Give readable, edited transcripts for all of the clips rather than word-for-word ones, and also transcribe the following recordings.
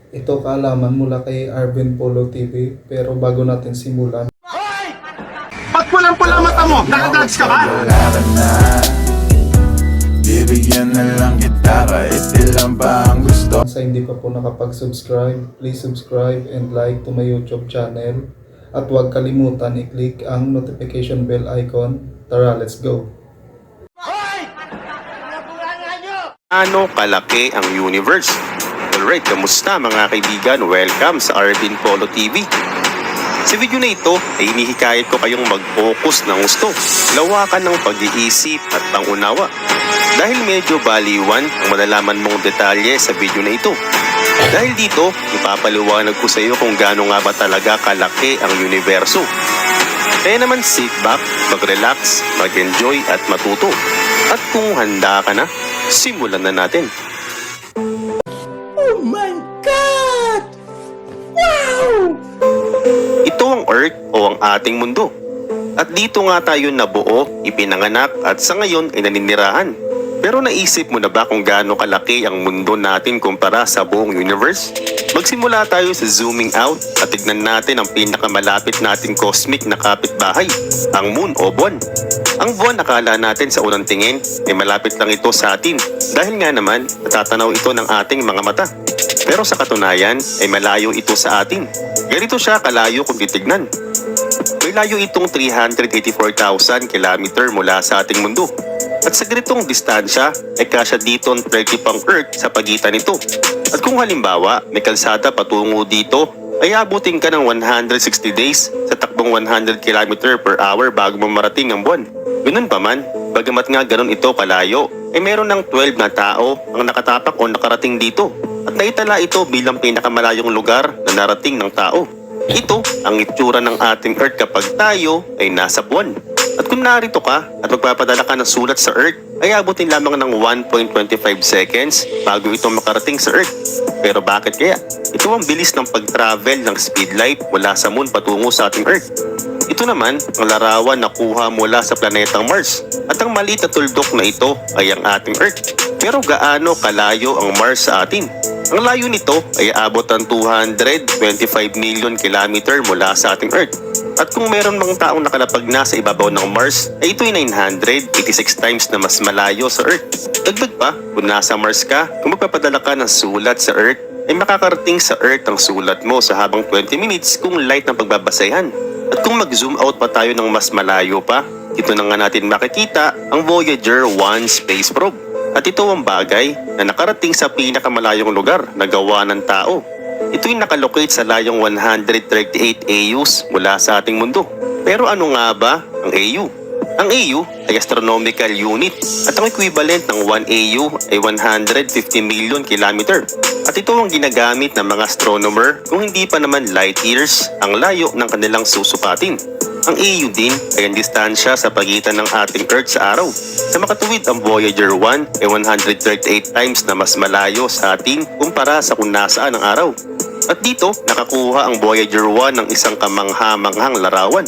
Ito kaalaman mula kay Arvin Polo TV, pero bago natin simulan, Ba't pulang-pula mata mo? Nakadrugs ka ba? Wala ka na. Bibigyan na lang kita kahit ilan pa ang gusto. sa hindi pa po nakapag-subscribe, please subscribe and like to my YouTube channel. At huwag kalimutan i-click ang notification bell icon. Tara, let's go! Ano kalaki ang universe? Alright, kamusta mga kaibigan? Welcome sa Arvin Polo TV. Sa video na ito ay inihikayat ko kayong mag-focus ng gusto, lawakan ng pag-iisip at pangunawa. Dahil medyo baliwan ang malalaman mong detalye sa video na ito. Dahil dito, ipapaliwanag ko sa iyo kung gaano nga ba talaga kalaki ang universo. Kaya naman sit back, mag-relax, mag-enjoy at matuto. At kung handa ka na, simulan na natin. Oh my God! Wow! Ito ang Earth o ang ating mundo. At dito nga tayo nabuo, ipinanganak at sa ngayon ay naninirahan. Pero naisip mo na ba kung gaano kalaki ang mundo natin kumpara sa buong universe? Magsimula tayo sa zooming out at tignan natin ang pinakamalapit nating cosmic na kapitbahay, ang moon o buwan. Ang buwan akala natin sa unang tingin ay malapit lang ito sa atin dahil nga naman natatanaw ito ng ating mga mata. Pero sa katunayan ay malayo ito sa atin. Ganito siya kalayo kung titignan. May layo itong 384,000 kilometer mula sa ating mundo. At sa ganitong distansya ay kasya dito ang 30 pang Earth sa pagitan nito. At kung halimbawa may kalsada patungo dito ay abutin ka ng 160 days sa takbong 100 km per hour bago mo marating ang buwan. Ganun pa man, bagamat nga ganun ito kalayo, ay meron ng 12 na tao ang nakatapak o nakarating dito. At naitala ito bilang pinakamalayong lugar na narating ng tao. Ito ang itsura ng ating Earth kapag tayo ay nasa buwan. At kung narito ka at magpapadala ka ng sulat sa Earth, ay abutin lamang ng 1.25 seconds bago ito makarating sa Earth. Pero bakit kaya? Ito ang bilis ng pag-travel ng speed light mula sa moon patungo sa ating Earth. Ito naman ang larawan na kuha mula sa planetang Mars. At ang maliit na tuldok na ito ay ang ating Earth. Pero gaano kalayo ang Mars sa atin? Ang layo nito ay abot ng 225 million kilometer mula sa ating Earth. At kung meron mga taong nakalapag na sa ibabaw ng Mars, ay ito ay 986 times na mas malayo sa Earth. Dagdag pa, kung nasa Mars ka, kung magpapadala ka ng sulat sa Earth, ay makakarating sa Earth ang sulat mo sa habang 20 minutes kung light ng pagbabasehan. At kung mag-zoom out pa tayo ng mas malayo pa, ito na nga natin makikita ang Voyager 1 space probe. At ito ang bagay na nakarating sa pinakamalayong lugar na gawa ng tao. Ito'y nakalocate sa layong 138 AUs mula sa ating mundo. Pero ano nga ba ang AU? Ang AU ay astronomical unit at ang equivalent ng 1 AU ay 150 million kilometer. At ito ang ginagamit ng mga astronomer kung hindi pa naman light years ang layo ng kanilang susukatin. Ang AU din ay ang distansya sa pagitan ng ating Earth sa araw. Sa makatuwid, ang Voyager 1 ay 138 times na mas malayo sa atin kumpara sa kung nasaan ang araw. At dito, nakakuha ang Voyager 1 ng isang kamangha-manghang larawan.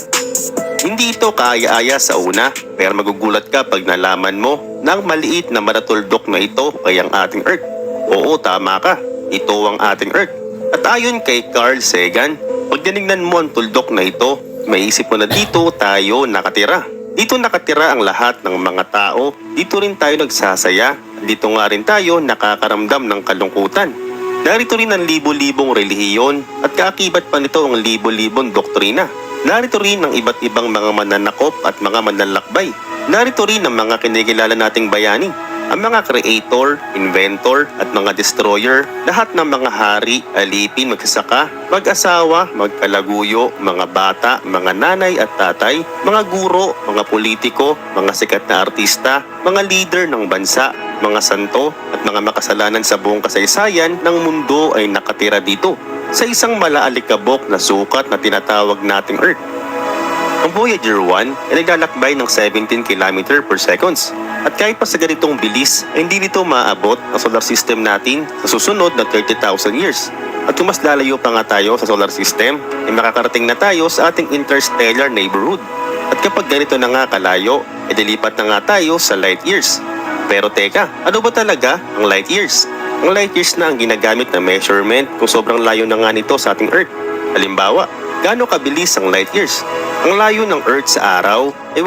Hindi ito kaaya-aya sa una, pero magugulat ka pag nalaman mo na ang maliit na maratuldok na ito ay ang ating Earth. Oo, tama ka. Ito ang ating Earth. At ayon kay Carl Sagan, pag tinignan mo ang tuldok na ito, maisip mo na dito tayo nakatira. Dito nakatira ang lahat ng mga tao. Dito rin tayo nagsasaya. Dito nga rin tayo nakakaramdam ng kalungkutan. Narito rin ang libo-libong relihiyon at kaakibat pa nito ang libo-libong doktrina. Narito rin ang iba't ibang mga mananakop at mga manlalakbay. Narito rin ang mga kinikilala nating bayani. Ang mga creator, inventor at mga destroyer, lahat ng mga hari, alipin, magsasaka, mag-asawa, magkalaguyo, mga bata, mga nanay at tatay, mga guro, mga politiko, mga sikat na artista, mga leader ng bansa, mga santo at mga makasalanan sa buong kasaysayan ng mundo ay nakatira dito sa isang malaalikabok na sukat na tinatawag nating Earth. Ang Voyager 1 ay naglalakbay ng 17 km per seconds. At kahit pa sa ganitong bilis ay hindi nito maaabot ang solar system natin sa susunod na 30,000 years. At kung mas lalayo pa nga tayo sa solar system, ay makakarating na tayo sa ating interstellar neighborhood. At kapag ganito na nga kalayo, ay dilipat na nga tayo sa light years. Pero teka, ano ba talaga ang light years? Ang light years na ang ginagamit na measurement kung sobrang layo na nga nito sa ating Earth. Halimbawa, gaano kabilis ang light years? Ang layo ng Earth sa araw ay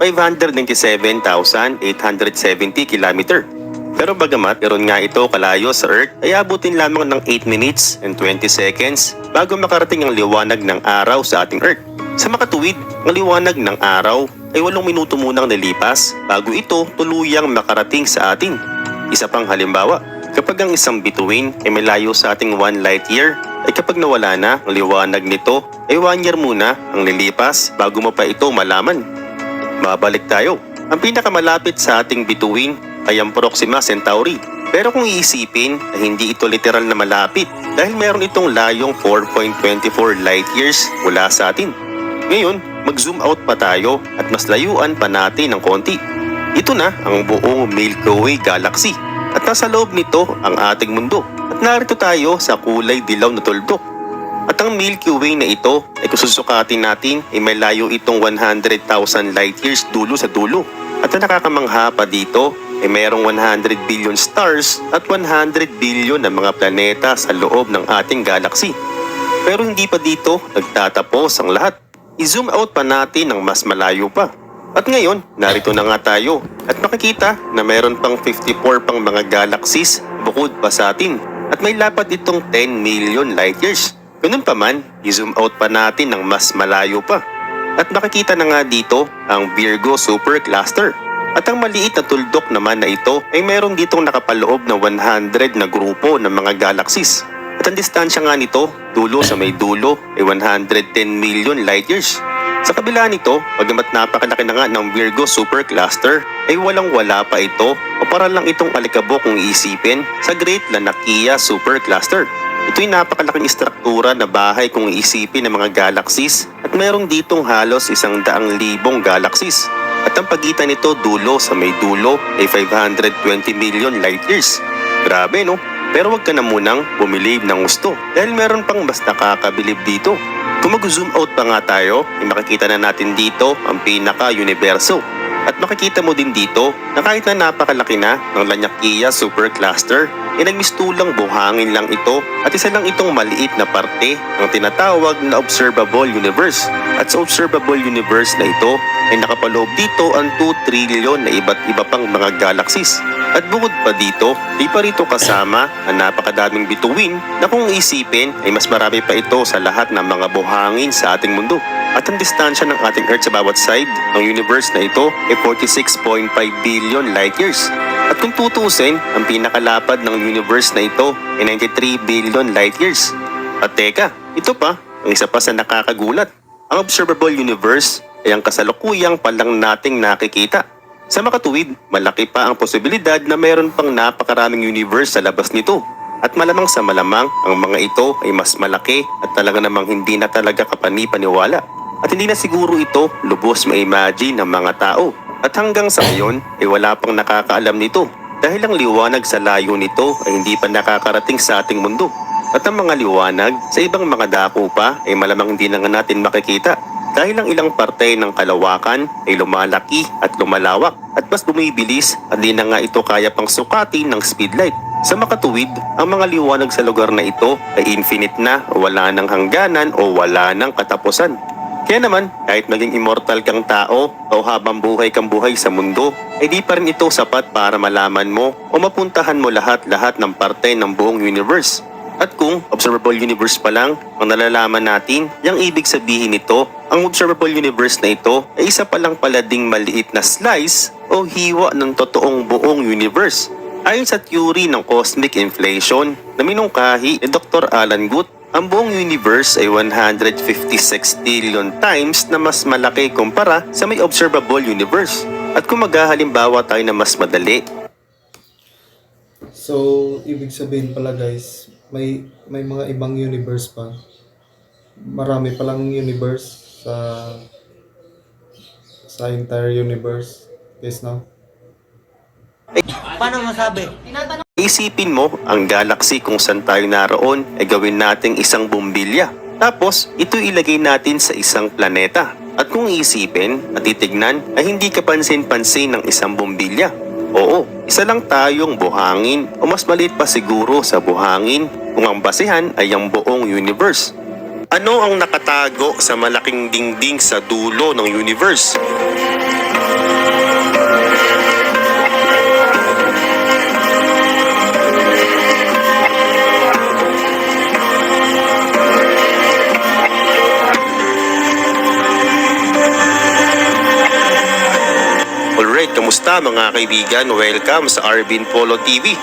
149,597,870 km. Pero bagamat meron nga ito kalayo sa Earth, ay abutin lamang ng 8 minutes and 20 seconds bago makarating ang liwanag ng araw sa ating Earth. Sa makatuwid, ang liwanag ng araw ay 8 minuto munang nalipas bago ito tuluyang makarating sa atin. Isa pang halimbawa, kapag ang isang bituin ay malayo sa ating 1 light year, ay kapag nawala na ang liwanag nito, ay 1 year muna ang lilipas bago mo pa ito malaman. Mabalik tayo. Ang pinakamalapit sa ating bituin ay ang Proxima Centauri. Pero kung iisipin ay hindi ito literal na malapit dahil meron itong layong 4.24 light years mula sa atin. Ngayon, mag-zoom out pa tayo at mas layuan pa natin ng konti. Ito na ang buong Milky Way Galaxy at nasa loob nito ang ating mundo. At narito tayo sa kulay dilaw na tuldok. At ang Milky Way na ito ay kung susukatin natin ay may layo itong 100,000 light years dulo sa dulo. At ang nakakamangha pa dito ay mayroong 100 billion stars at 100 billion na mga planeta sa loob ng ating galaxy. Pero hindi pa dito nagtatapos ang lahat. I-zoom out pa natin ng mas malayo pa. At ngayon, narito na nga tayo at makikita na mayroon pang 54 pang mga galaxies bukod pa sa atin at may lapad itong 10 million light years. Ganun pa man, i-zoom out pa natin ng mas malayo pa. At makikita na nga dito ang Virgo Supercluster. At ang maliit na tuldok naman na ito ay mayroon ditong nakapaloob na 100 na grupo ng mga galaxies. At ang distansya nga nito, dulo sa may dulo, ay 110 million light years. Sa kabila nito, bagamat napakalaki na nga ng Virgo Supercluster, ay walang-wala pa ito o para lang itong alikabok kung iisipin sa Great Lanakia Supercluster. Ito'y napakalaking istruktura na bahay kung iisipin ng mga galaxies at mayroong ditong halos 100,000 galaxies. At ang pagitan nito dulo sa may dulo ay 520 million light years. Grabe no? Pero wag ka na munang bumilib ng gusto dahil meron pang mas nakakabilib dito. Kung mag-zoom out pa nga tayo, ay makikita na natin dito ang pinaka-universo. At makikita mo din dito na kahit na napakalaki na ng Laniakea Supercluster, ay nagmistulang buhangin lang ito at isa lang itong maliit na parte ng tinatawag na Observable Universe. At sa Observable Universe na ito ay nakapaloob dito ang 2 trillion na iba't iba pang mga galaxies. At bukod pa dito, di pa rito kasama ang napakadaming bituin na kung isipin ay mas marami pa ito sa lahat ng mga buhangin sa ating mundo. At ang distansya ng ating Earth sa bawat side ng universe na ito ay 46.5 billion light years. At kung tutusin, ang pinakalapad ng universe na ito ay 93 billion light years. At teka, ito pa, ang isa pa sa nakakagulat. Ang observable universe ay ang kasalukuyang palang nating nakikita. Sa makatuwid, malaki pa ang posibilidad na mayroon pang napakaraming universe sa labas nito. At malamang sa malamang, ang mga ito ay mas malaki at talaga namang hindi na talaga kapani-paniwala. At hindi na siguro ito lubos ma-imagine ng mga tao. At hanggang sa ngayon ay wala pang nakakaalam nito dahil ang liwanag sa layo nito ay hindi pa nakakarating sa ating mundo. At ang mga liwanag sa ibang mga dako pa ay malamang hindi na nga natin makikita dahil ang ilang parte ng kalawakan ay lumalaki at lumalawak at mas bumibilis at di na nga ito kaya pang sukatin ng speed light. Sa makatuwid, ang mga liwanag sa lugar na ito ay infinite na, wala nang hangganan o wala nang katapusan. Kaya naman, kahit maging immortal kang tao o habang buhay kang buhay sa mundo, ay di pa rin ito sapat para malaman mo o mapuntahan mo lahat-lahat ng parte ng buong universe. At kung observable universe pa lang ang nalalaman natin, yung ibig sabihin nito, ang observable universe na ito ay isa pa lang pala ding maliit na slice o hiwa ng totoong buong universe. Ayon sa theory ng cosmic inflation na minungkahi ni Dr. Alan Guth, ang buong universe ay 156 trillion times na mas malaki kumpara sa may observable universe. At kung maghahalimbawa tayo na mas madali. So, ibig sabihin pala guys, may mga ibang universe pa. Marami palang universe sa entire universe. Guys, no? Paano masabi? Isipin mo, ang galaxy kung saan tayo naroon ay gawin nating isang bumbilya. Tapos, ito ilagay natin sa isang planeta. At kung isipin at titignan ay hindi kapansin-pansin ng isang bumbilya. Oo, isa lang tayong buhangin o mas maliit pa siguro sa buhangin kung ang basehan ay ang buong universe. Ano ang nakatago sa malaking dingding sa dulo ng universe? Alright, kamusta mga kaibigan? Welcome sa Arvin Polo TV.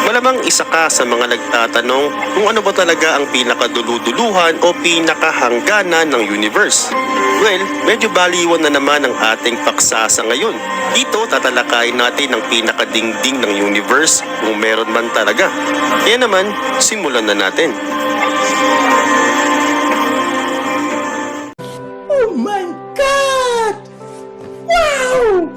Malamang isa ka sa mga nagtatanong kung ano ba talaga ang pinakaduluduluhan o pinakahangganan ng universe. Well, medyo baliwan na naman ang ating paksa sa ngayon. Dito tatalakayin natin ang pinakadingding ng universe kung meron man talaga. Kaya naman, simulan na natin. Oh my God! Wow!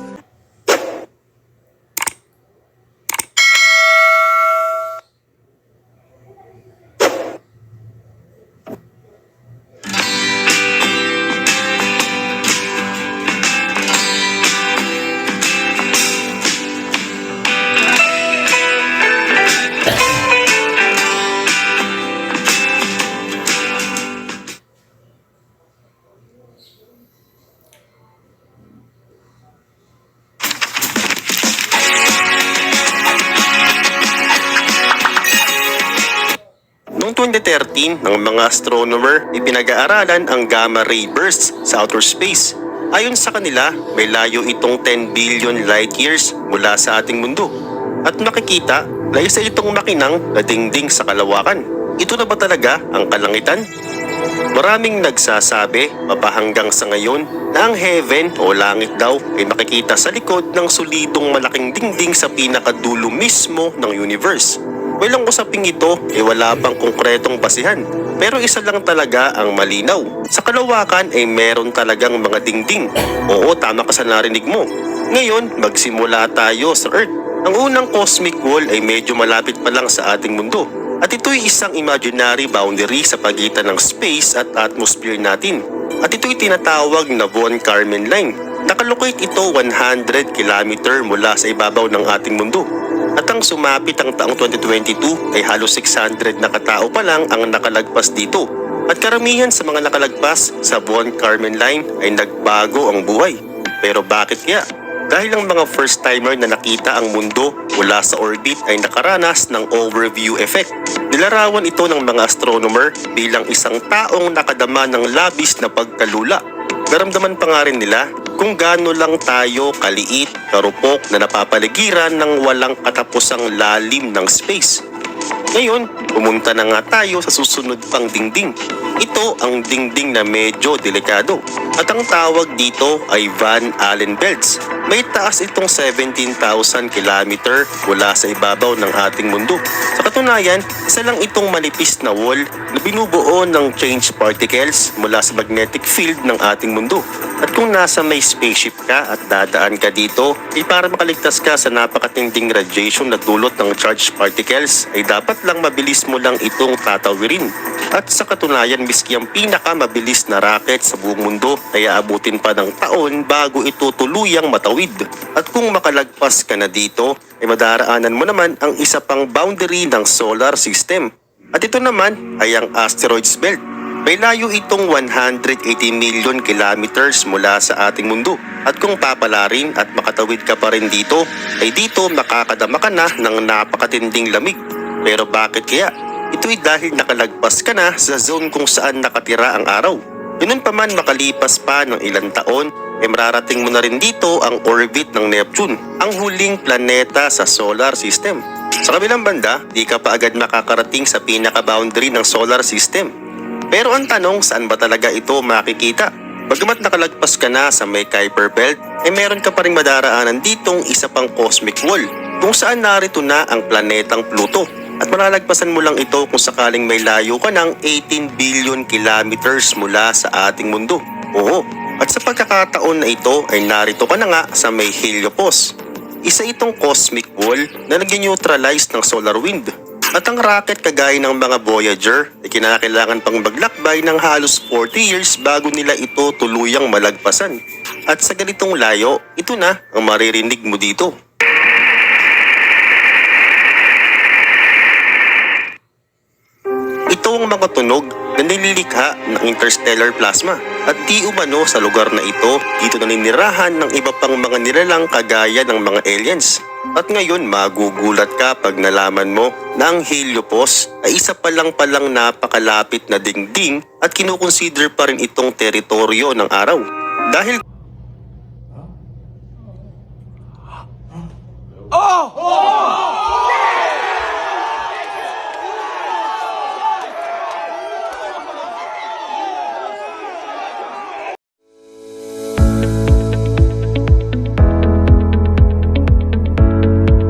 Noong 2013, ng mga astronomer, ipinag-aaralan ang gamma ray bursts sa outer space. Ayon sa kanila, may layo itong 10 billion light years mula sa ating mundo. At makikita na isa itong makinang na dingding sa kalawakan. Ito na ba talaga ang kalangitan? Maraming nagsasabi, mapahanggang sa ngayon, na ang heaven o langit daw ay makikita sa likod ng solidong malaking dingding sa pinakadulo mismo ng universe. Walang usaping ito ay wala pang konkretong basihan, pero isa lang talaga ang malinaw. Sa kalawakan ay meron talagang mga dingding. Oo, tama ka sa narinig mo. Ngayon, magsimula tayo sa Earth. Ang unang cosmic wall ay medyo malapit pa lang sa ating mundo. At ito'y isang imaginary boundary sa pagitan ng space at atmosphere natin. At ito'y tinatawag na Von Karman Line. Nakalocate ito 100 km mula sa ibabaw ng ating mundo. At ang sumapit ang taong 2022 ay halos 600 na katao pa lang ang nakalagpas dito. At karamihan sa mga nakalagpas sa Von Karman Line ay nagbago ang buhay. Pero bakit kaya? Dahil ang mga first-timer na nakita ang mundo mula sa orbit ay nakaranas ng overview effect. Nilarawan ito ng mga astronomer bilang isang taong nakadama ng labis na pagkalula. Naramdaman pa nga rin nila kung gaano lang tayo kaliit, karupok na napapaligiran ng walang katapusang lalim ng space. Ngayon, pumunta na nga tayo sa susunod pang dingding. Ito ang dingding na medyo delikado. At ang tawag dito ay Van Allen Belts. May taas itong 17,000 km mula sa ibabaw ng ating mundo. Sa katunayan, isa lang itong manipis na wall na binubuo ng change particles mula sa magnetic field ng ating mundo. At kung nasa may spaceship ka at dadaan ka dito, ay para makaligtas ka sa napakatinding radiation na dulot ng charged particles, ay dapat lang mabilis mo lang itong tatawirin. At sa katunayan, miski ang pinakamabilis na rocket sa buong mundo ay aabutin pa ng taon bago ito tuluyang matawid. At kung makalagpas ka na dito, ay madaraanan mo naman ang isa pang boundary ng solar system. At ito naman ay ang asteroids belt. May layo itong 180 million kilometers mula sa ating mundo. At kung papalarin at makatawid ka pa rin dito, ay dito makakadama ka na ng napakatinding lamig. Pero bakit kaya? Ito'y dahil nakalagpas ka na sa zone kung saan nakatira ang araw. Ganun pa man makalipas pa ng ilang taon, ay mararating mo na rin dito ang orbit ng Neptune, ang huling planeta sa solar system. Sa kabilang banda, di ka pa agad makakarating sa pinaka-boundary ng solar system. Pero ang tanong, saan ba talaga ito makikita? Bagamat nakalagpas ka na sa may Kuiper Belt, ay meron ka pa rin madaraanan ditong isa pang cosmic wall, kung saan narito na ang planetang Pluto. At malalagpasan mo lang ito kung sakaling may layo ka ng 18 billion kilometers mula sa ating mundo. Oo, at sa pagkakataon na ito ay narito ka na nga sa may Heliopause. Isa itong cosmic wall na nag-neutralize ng solar wind. At ang rocket kagaya ng mga Voyager ay kinakailangan pang maglakbay ng halos 40 years bago nila ito tuluyang malagpasan. At sa ganitong layo, ito na ang maririnig mo dito. ito ang mga tunog na nililikha ng interstellar plasma. At di umano sa lugar na ito, dito naninirahan ng iba pang mga nilalang kagaya ng mga aliens. At ngayon magugulat ka pag nalaman mo na ang Heliopause ay isa palang napakalapit na dingding at kinukonsider pa rin itong teritoryo ng araw. Dahil